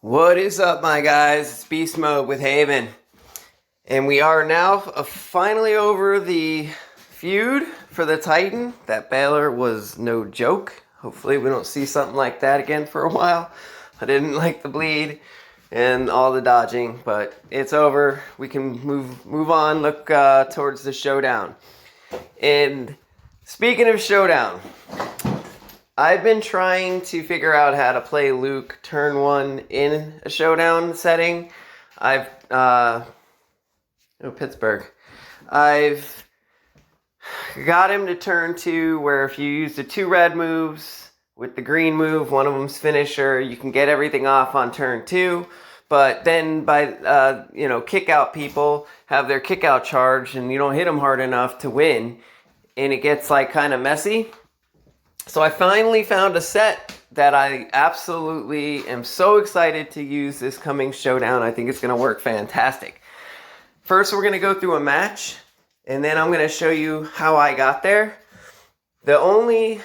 What is up, my guys? It's Beast Mode with Haven. And we are now finally over the feud for the Titan. That Baylor was no joke. Hopefully we don't see something like that again for a while. I didn't like the bleed and all the dodging, but it's over. We can move on, look towards the Showdown. And speaking of Showdown, I've been trying to figure out how to play Luke turn 1 in a Showdown setting. Pittsburgh. I've got him to turn 2 where if you use the 2 red moves with the green move, one of them's finisher, you can get everything off on turn 2. But then by, kick out people have their kick out charge and you don't hit them hard enough to win. And it gets like kind of messy. So I finally found a set that I absolutely am so excited to use this coming Showdown. I think it's going to work fantastic. First, we're going to go through a match, and then I'm going to show you how I got there. The only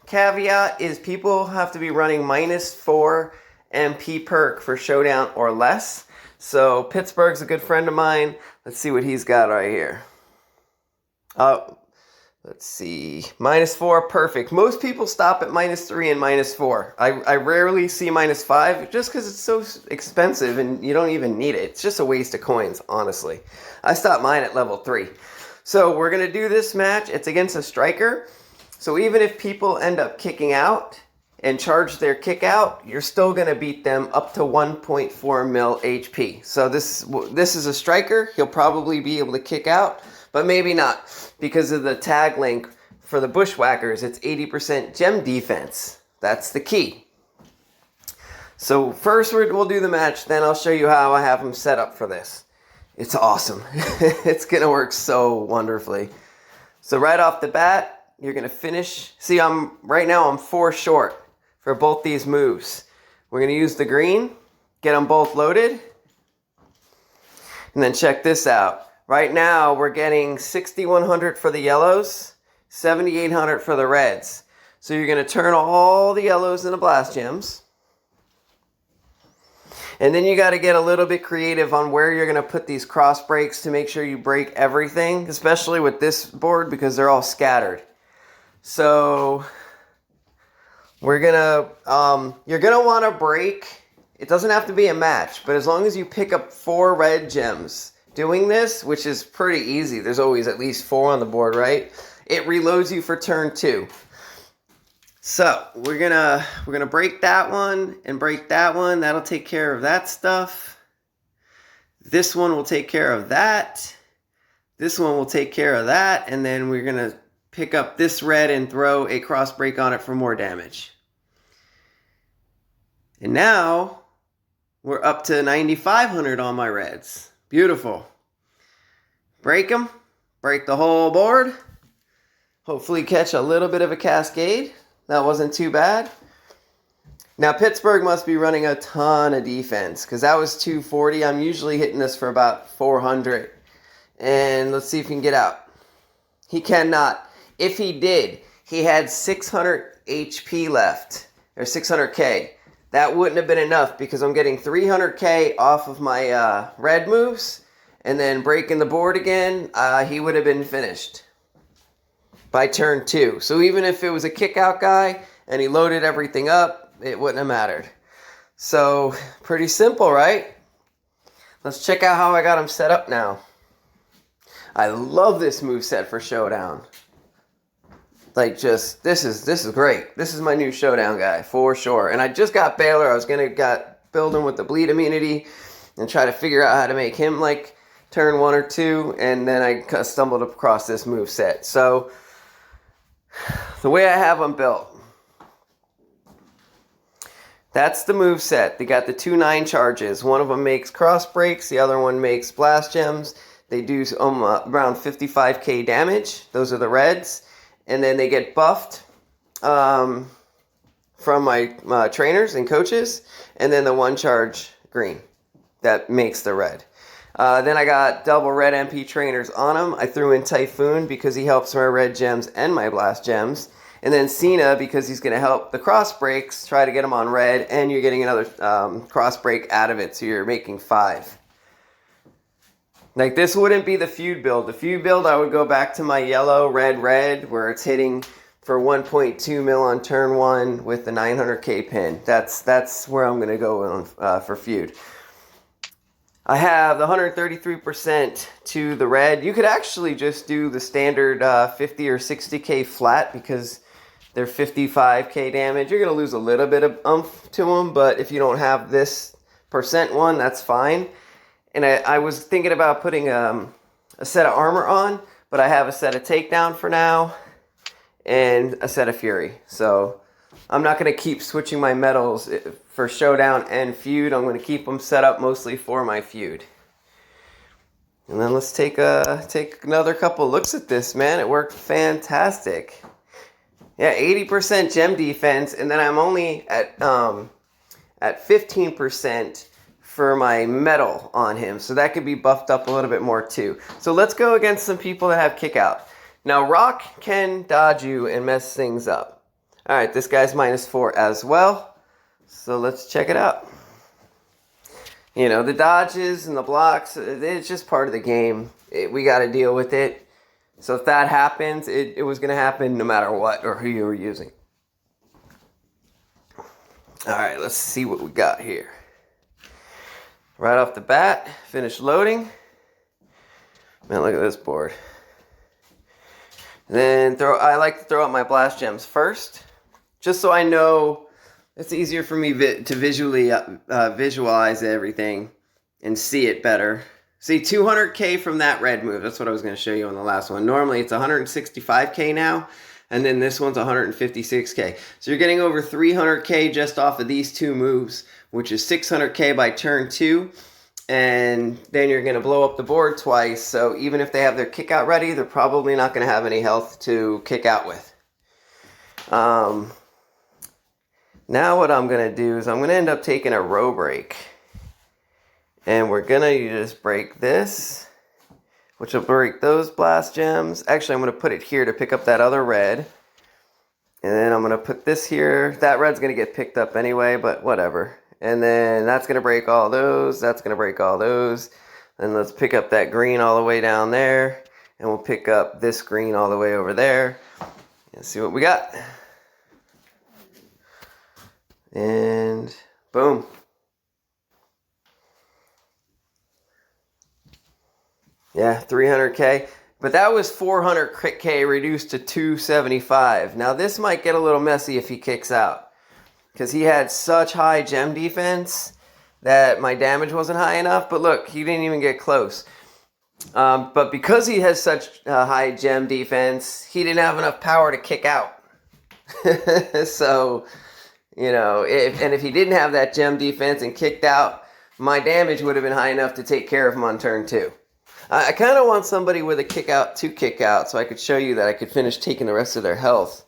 caveat is people have to be running -4 MP perk for Showdown or less. So Pittsburgh's a good friend of mine. Let's see what he's got right here. Let's see, -4, perfect. Most people stop at -3 and -4. I rarely see -5 just because it's so expensive and you don't even need it. It's just a waste of coins, honestly. I stopped mine at level 3. So we're going to do this match. It's against a striker. So even if people end up kicking out and charge their kick out, you're still going to beat them up to 1.4 mil HP. So this is a striker. He'll probably be able to kick out, but maybe not. Because of the tag link for the Bushwhackers, it's 80% gem defense. That's the key. So first we'll do the match, then I'll show you how I have them set up for this. It's awesome. It's going to work so wonderfully. So right off the bat, you're going to finish. See, right now I'm 4 short for both these moves. We're going to use the green, get them both loaded, and then check this out. Right now, we're getting 6,100 for the yellows, 7,800 for the reds. So you're going to turn all the yellows into blast gems. And then you got to get a little bit creative on where you're going to put these cross breaks to make sure you break everything, especially with this board because they're all scattered. So you're going to want to break. It doesn't have to be a match, but as long as you pick up 4 red gems, doing this, which is pretty easy. There's always at least 4 on the board, right? It reloads you for turn 2. So we're gonna break that one and break that one. That'll take care of that stuff. This one will take care of that. This one will take care of that. And then we're gonna pick up this red and throw a cross break on it for more damage. And now we're up to 9,500 on my reds. Beautiful. Break them. Break the whole board. Hopefully catch a little bit of a cascade. That wasn't too bad. Now Pittsburgh must be running a ton of defense because that was 240. I'm usually hitting this for about 400. And let's see if he can get out. He cannot. If he did, he had 600 HP left. Or 600k. That wouldn't have been enough because I'm getting 300k off of my red moves and then breaking the board again. He would have been finished by turn 2. So even if it was a kick out guy and he loaded everything up, it wouldn't have mattered. So pretty simple, right? Let's check out how I got him set up now. I love this moveset for Showdown. Like this is great. This is my new Showdown guy for sure. And I just got Baylor. I was gonna build him with the bleed immunity and try to figure out how to make him like turn 1 or 2. And then I stumbled across this move set. So the way I have them built, that's the move set. They got the 2-9 charges. One of them makes cross breaks. The other one makes blast gems. They do around 55k damage. Those are the reds. And then they get buffed from my trainers and coaches. And then the 1 charge green. That makes the red. Then I got double red MP trainers on them. I threw in Typhoon because he helps my red gems and my blast gems. And then Cena, because he's going to help the cross breaks, try to get them on red, and you're getting another cross break out of it, so you're making 5. Like, this wouldn't be the feud build. The feud build, I would go back to my yellow, red, red, where it's hitting for 1.2 mil on turn 1 with the 900k pin. That's where I'm going to go on, for feud. I have the 133% to the red. You could actually just do the standard 50 or 60k flat because they're 55k damage. You're going to lose a little bit of oomph to them, but if you don't have this percent one, that's fine. And I was thinking about putting a set of armor on, but I have a set of takedown for now and a set of fury. So I'm not going to keep switching my metals for Showdown and feud. I'm going to keep them set up mostly for my feud. And then let's take another couple looks at this, man. It worked fantastic. Yeah, 80% gem defense, and then I'm only at 15% for my metal on him. So that could be buffed up a little bit more too. So let's go against some people that have kick out. Now, Rock can dodge you and mess things up. All right, this guy's -4 as well. So let's check it out. You know, the dodges and the blocks, it's just part of the game. We got to deal with it. So if that happens, it was going to happen no matter what or who you were using. All right, let's see what we got here. Right off the bat, finish loading. Man, look at this board. Then I like to throw out my blast gems first, just so I know it's easier for me to visually visualize everything and see it better. See, 200k from that red move. That's what I was going to show you on the last one. Normally it's 165k now, and then this one's 156k. So you're getting over 300k just off of these two moves, which is 600k by turn 2. And then you're going to blow up the board twice. So even if they have their kick out ready, they're probably not going to have any health to kick out with. Now what I'm going to do is I'm going to end up taking a row break. And we're going to just break this, which will break those blast gems. Actually, I'm going to put it here to pick up that other red. And then I'm going to put this here. That red's going to get picked up anyway, but whatever. And then that's going to break all those. That's going to break all those. And let's pick up that green all the way down there. And we'll pick up this green all the way over there. And see what we got. And boom. Yeah, 300k. But that was 400k reduced to 275. Now this might get a little messy if he kicks out, because he had such high gem defense that my damage wasn't high enough. But look, he didn't even get close. But because he has such high gem defense, he didn't have enough power to kick out. So, you know, if he didn't have that gem defense and kicked out, my damage would have been high enough to take care of him on turn 2. I kind of want somebody with a kick out to kick out, so I could show you that I could finish taking the rest of their health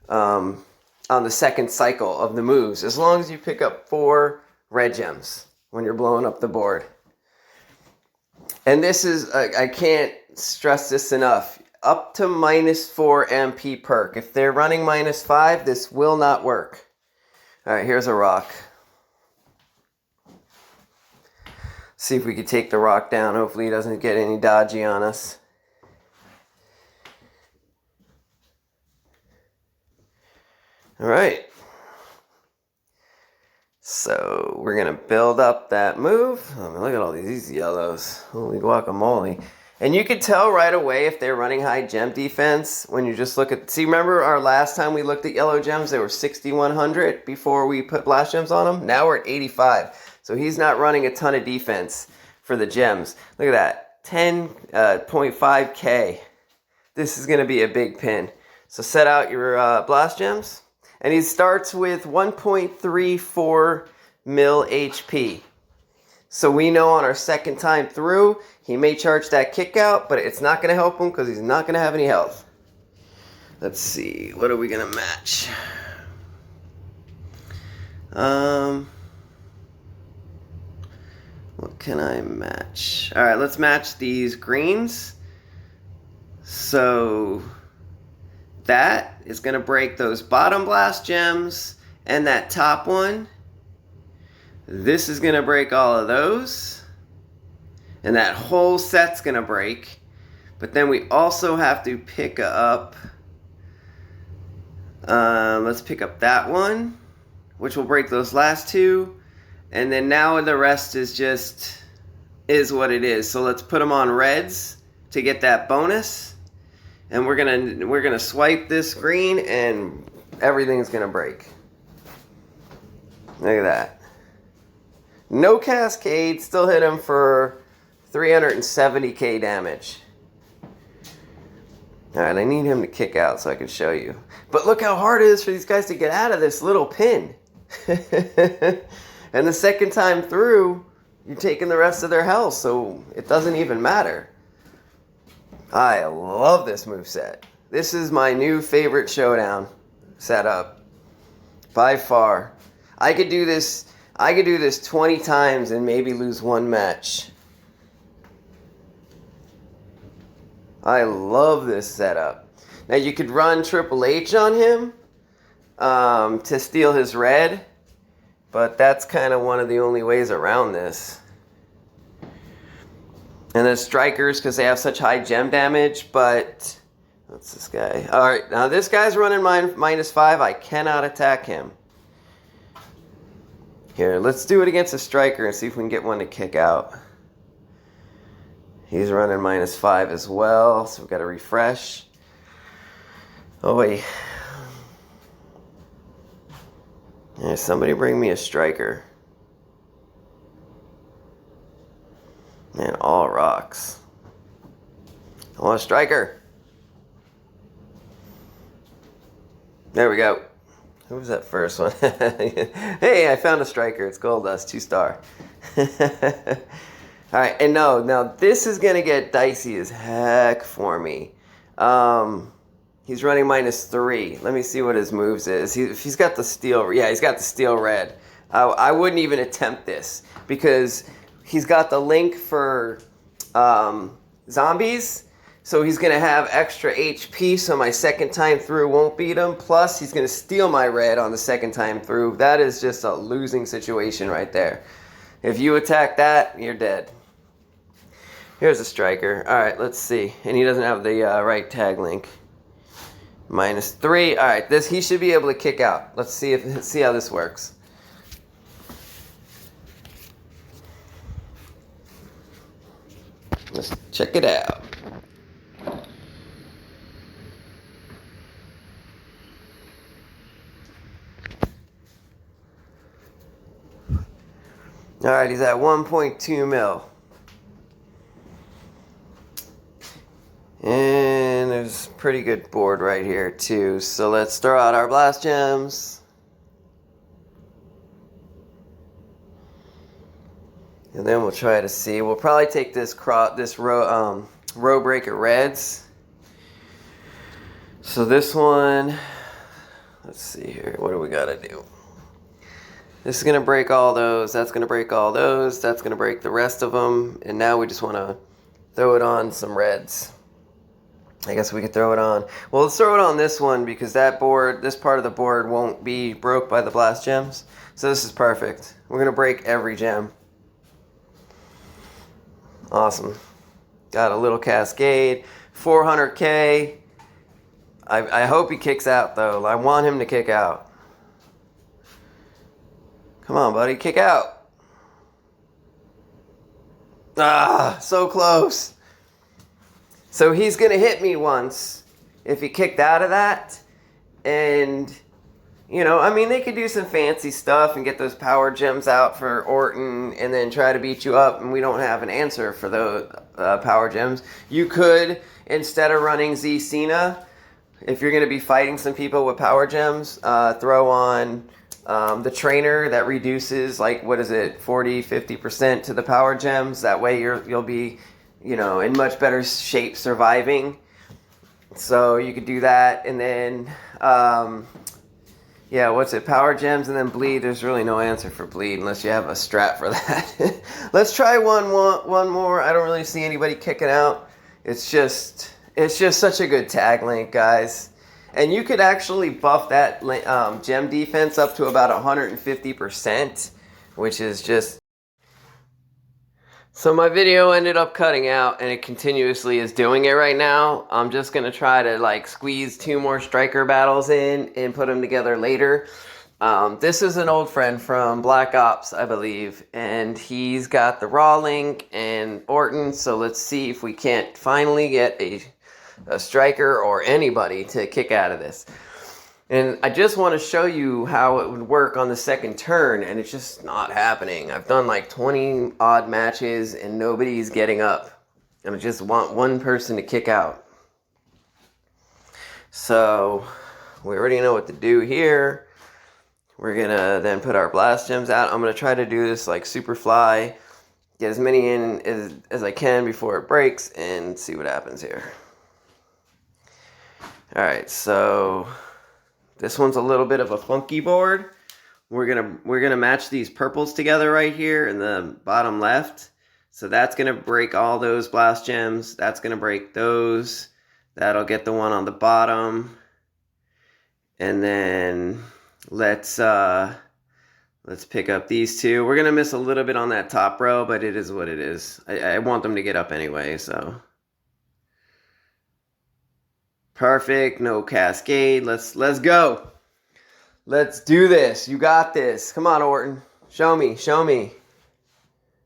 on the second cycle of the moves, as long as you pick up 4 red gems when you're blowing up the board. And this is, I can't stress this enough, up to -4 MP perk. If they're running -5, this will not work. All right, here's a rock. See if we could take the rock down. Hopefully he doesn't get any dodgy on us. All right. So we're going to build up that move. Oh, man, look at all these yellows. Holy guacamole. And you could tell right away if they're running high gem defense when you just look at... See, remember our last time we looked at yellow gems? They were 6,100 before we put blast gems on them. Now we're at 85. So he's not running a ton of defense for the gems. Look at that. 10.5k. This is going to be a big pin. So set out your blast gems. And he starts with 1.34 mil HP. So we know on our second time through, he may charge that kick out, but it's not going to help him because he's not going to have any health. Let's see. What are we going to match? What can I match? All right, let's match these greens. So that is going to break those bottom blast gems and that top one. This is going to break all of those. And that whole set's going to break. But then we also have to pick up, let's pick up that one, which will break those last two. And then now the rest is what it is. So let's put them on reds to get that bonus. And we're gonna swipe this green and everything's gonna break. Look at that. No cascade, still hit him for 370k damage. Alright, I need him to kick out so I can show you. But look how hard it is for these guys to get out of this little pin. And the second time through, you're taking the rest of their health, so it doesn't even matter. I love this moveset. This is my new favorite Showdown setup. By far. I could do this 20 times and maybe lose one match. I love this setup. Now you could run Triple H on him to steal his red, but that's kind of one of the only ways around this. And then strikers, because they have such high gem damage, but what's this guy? Alright, now this guy's running -5. I cannot attack him. Here, let's do it against a striker and see if we can get one to kick out. He's running -5 as well, so we've got to refresh. Oh, wait. Yeah, somebody bring me a striker. Man, all rocks. I want a striker. There we go. Who was that first one? Hey, I found a striker. It's Goldust, 2-star. Alright, and now this is going to get dicey as heck for me. He's running -3. Let me see what his moves is. He's got the steel. Yeah, he's got the steel red. I wouldn't even attempt this because he's got the link for zombies. So he's going to have extra HP, so my second time through won't beat him. Plus, he's going to steal my red on the second time through. That is just a losing situation right there. If you attack that, you're dead. Here's a striker. All right, let's see. And he doesn't have the right tag link. -3. All right, he should be able to kick out. Let's see how this works. Let's check it out. All right, he's at 1.2 mil. And there's a pretty good board right here, too. So let's throw out our blast gems. And then we'll try to see. We'll probably take this row breaker reds. So this one, let's see here. What do we got to do? This is going to break all those. That's going to break all those. That's going to break the rest of them. And now we just want to throw it on some reds. I guess we could throw it on. Well, let's throw it on this one because this part of the board won't be broke by the blast gems. So this is perfect. We're going to break every gem. Awesome. Got a little cascade. 400k. I hope he kicks out, though. I want him to kick out. Come on, buddy. Kick out. Ah, so close. So he's going to hit me once if he kicked out of that. And, you know, I mean, they could do some fancy stuff and get those power gems out for Orton and then try to beat you up, and we don't have an answer for those power gems. You could, instead of running Z Cena, if you're going to be fighting some people with power gems, throw on the trainer that reduces, like, what is it, 40-50% to the power gems. That way you'll be, you know, in much better shape surviving. So you could do that. And then, yeah, what's it, power gems and then bleed. There's really no answer for bleed unless you have a strat for that. Let's try one more. I don't really see anybody kicking out. It's just such a good tag link, guys. And you could actually buff that gem defense up to about 150%, which is just... So my video ended up cutting out, and it continuously is doing it right now. I'm just going to try to like squeeze 2 more striker battles in and put them together later. This is an old friend from Black Ops, I believe, and he's got the Raw link and Orton, so let's see if we can't finally get a striker or anybody to kick out of this. And I just want to show you how it would work on the second turn, and it's just not happening. I've done like 20 odd matches, and nobody's getting up. And I just want one person to kick out. So, we already know what to do here. We're going to then put our blast gems out. I'm going to try to do this like super fly. Get as many in as I can before it breaks, and see what happens here. Alright, so... this one's a little bit of a funky board. We're gonna match these purples together right here in the bottom left. So that's gonna break all those blast gems. That's gonna break those. That'll get the one on the bottom. And then let's pick up these 2. We're gonna miss a little bit on that top row, but it is what it is. I want them to get up anyway, so. Perfect, no cascade. Let's go. Let's do this. You got this. Come on, Orton. Show me.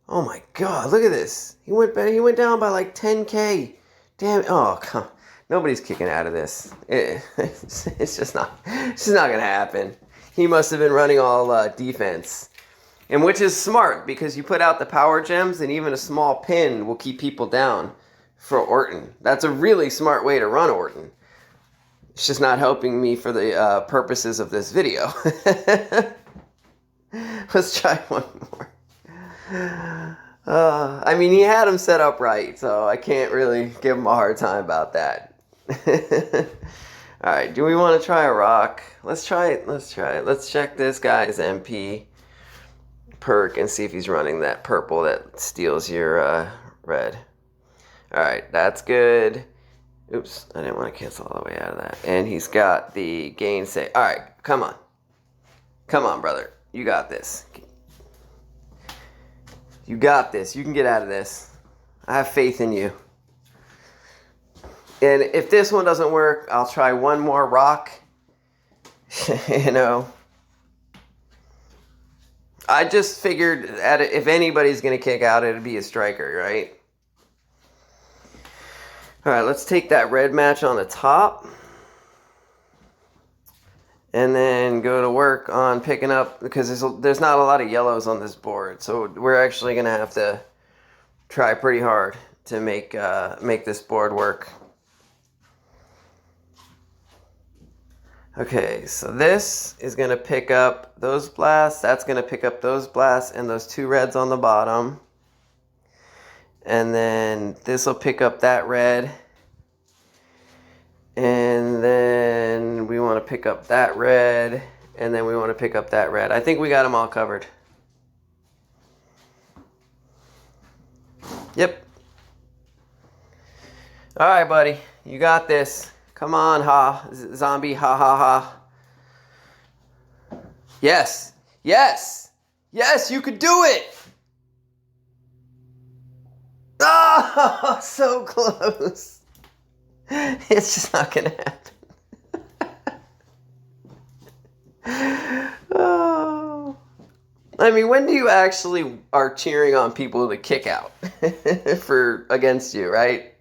Oh my God, look at this. He went down by like 10K. Damn it. Oh, come. Nobody's kicking out of this. It's just not gonna happen. He must have been running all defense. And which is smart, because you put out the power gems, and even a small pin will keep people down for Orton. That's a really smart way to run Orton. It's just not helping me for the purposes of this video. Let's try one more. I mean, he had him set up right, so I can't really give him a hard time about that. Alright, do we want to try a rock? Let's try it. Let's check this guy's MP perk and see if he's running that purple that steals your red. Alright, that's good. Oops, I didn't want to cancel all the way out of that. And he's got the gainsay. Alright, come on. Come on, brother. You got this. You got this. You can get out of this. I have faith in you. And if this one doesn't work, I'll try one more rock. You know. I just figured if anybody's going to kick out, it'd be a striker, right? Alright, let's take that red match on the top. And then go to work on picking up, because there's not a lot of yellows on this board. So we're actually going to have to try pretty hard to make this board work. Okay, so this is going to pick up those blasts. That's going to pick up those blasts and those 2 reds on the bottom. And then this will pick up that red. And then we want to pick up that red. And then we want to pick up that red. I think we got them all covered. Yep. Alright, buddy. You got this. Come on, zombie. Ha. Yes. Yes, you could do it. Oh, so close. It's just not going to happen. Oh. I mean, when do you actually are cheering on people to kick out against you, right?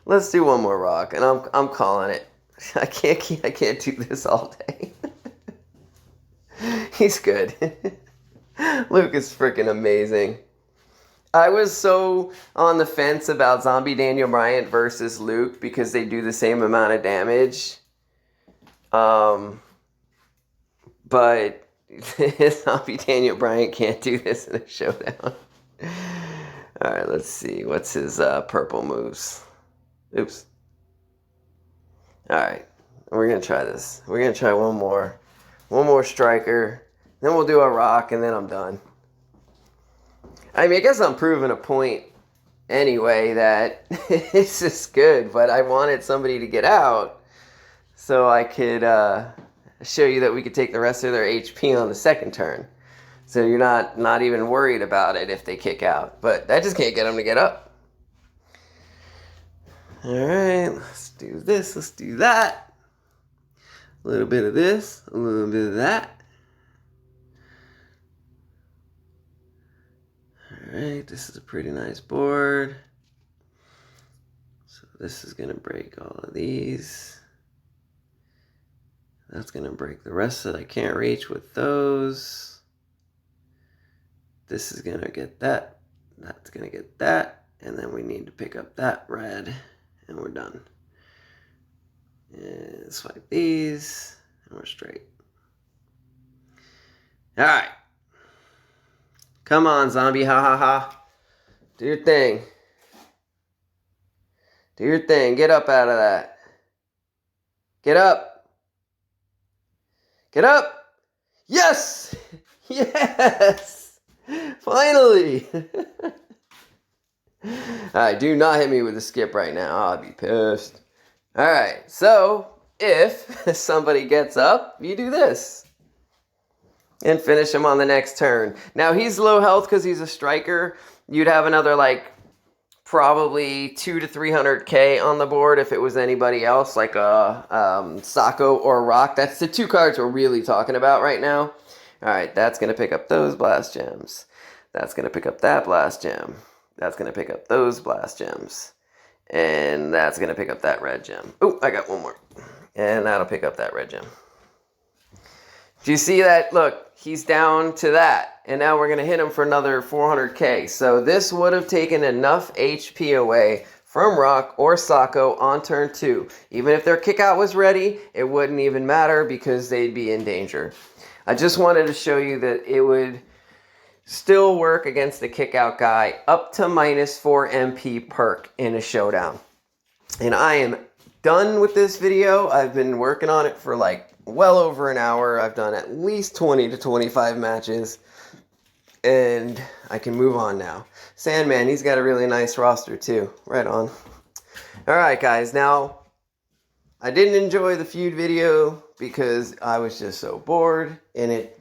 Let's do one more rock, and I'm calling it. I can't do this all day. He's good. Luke is freaking amazing. I was so on the fence about Zombie Daniel Bryan versus Luke because they do the same amount of damage. But Zombie Daniel Bryan can't do this in a showdown. Alright, let's see. What's his purple moves? Oops. Alright, we're going to try this. We're going to try one more striker. Then we'll do a rock, and then I'm done. I mean, I guess I'm proving a point anyway that it's just good, but I wanted somebody to get out. so I could show you that we could take the rest of their HP on the second turn. So you're not even worried about it if they kick out. But I just can't get them to get up. Alright, let's do this, let's do that. A little bit of this, a little bit of that. Alright, this is a pretty nice board. So this is going to break all of these. That's going to break the rest that I can't reach with those. This is going to get that. That's going to get that. And then we need to pick up that red. And we're done. And swipe these. And we're straight. Alright. Come on, zombie. Ha ha ha. Do your thing. Do your thing. Get up out of that. Get up. Get up. Yes. Yes. Finally. Alright, do not hit me with a skip right now. I'll be pissed. Alright, so if somebody gets up, you do this. And finish him on the next turn. Now, he's low health because he's a striker. You'd have another, like, probably 200 to 300k on the board if it was anybody else, like a Sacco or Rock. That's the two cards we're really talking about right now. Alright, that's going to pick up those blast gems. That's going to pick up that blast gem. That's going to pick up those blast gems. And that's going to pick up that red gem. Oh, I got one more. And that'll pick up that red gem. Do you see that? Look, he's down to that. And now we're going to hit him for another 400k. So this would have taken enough HP away from Rock or Sacco on turn 2. Even if their kickout was ready, it wouldn't even matter because they'd be in danger. I just wanted to show you that it would still work against the kickout guy up to -4 MP perk in a showdown. And I am done with this video. I've been working on it for like well over an hour. I've done at least 20 to 25 matches. And I can move on now. Sandman, he's got a really nice roster too. Right on. Alright guys, now I didn't enjoy the feud video because I was just so bored. And it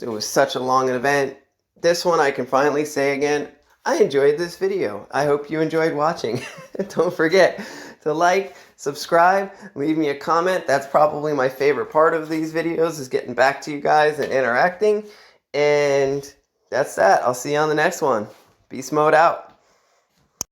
was such a long event. This one I can finally say again, I enjoyed this video. I hope you enjoyed watching. Don't forget to like, subscribe, leave me a comment. That's probably my favorite part of these videos, is getting back to you guys and interacting. And that's that. I'll see you on the next one. Beast Mode out.